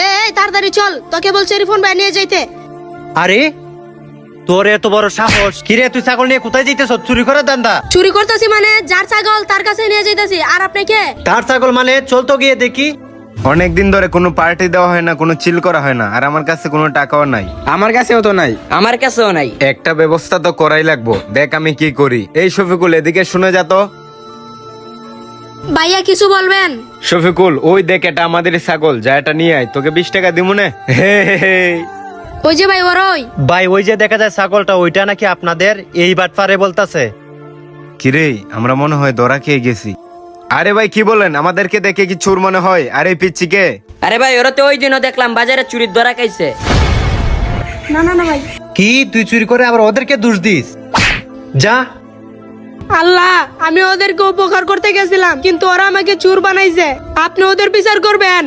এই তাড়াতাড়ি চল, তোকে বলছে রিফোন ভাই নিয়ে যাইতে। আরে তোর এত বড় সাহস, কিরে তুই ছাগল নিয়ে কোথায় যাইতেছ? চুরি করে দান্দা? চুরি করতেছি মানে যার ছাগল তার কাছে নিয়ে যাইতেছি। আর আপনি কে? তার ছাগল মানে? চল তো গিয়ে দেখি। অনেকদিন ধরে কোনো পার্টি দেওয়া হয় না, কোনো চিল করা হয় না, আর আমার কাছে কোনো টাকাও নাই। আমার কাছেও তো নাই। আমার কাছেও নাই। একটা ব্যবস্থা তো করাই লাগবো, দেখ আমি কি করি। এই শফিকুল, এদিকে শুনে যা তো। ভাইয়া কিছু বলবেন? শফিকুল, ওই দেখ এটা আমাদের ছাগল, যা এটা নিয়ে আয়, তোকে 20 টাকা দিব না। ওই যে ভাই ওর ওই। ভাই ওই যে দেখা যায় ছাগলটা, ওইটা নাকি আপনাদের? এই বাটপারে বলতাছে। কিরে, আমরা মনে হয় ধরা খেয়ে গেছি। আরে ভাই কি বলেন, আমাদেরকে দেখে কি চোর মনে হয়? আরে পিচ্ছিকে। আরে ভাই, ওরা তো ওই দিনও দেখলাম বাজারে চুরির ধরা খাইছে। না না না ভাই। কি তুই চুরি করে আবার ওদেরকে দোষ দিস? যা। আল্লাহ, আমি ওদেরকে উপকার করতে গেছিলাম কিন্তু ওরা আমাকে চোর বানাইছে। আপনি ওদের বিচার করবেন।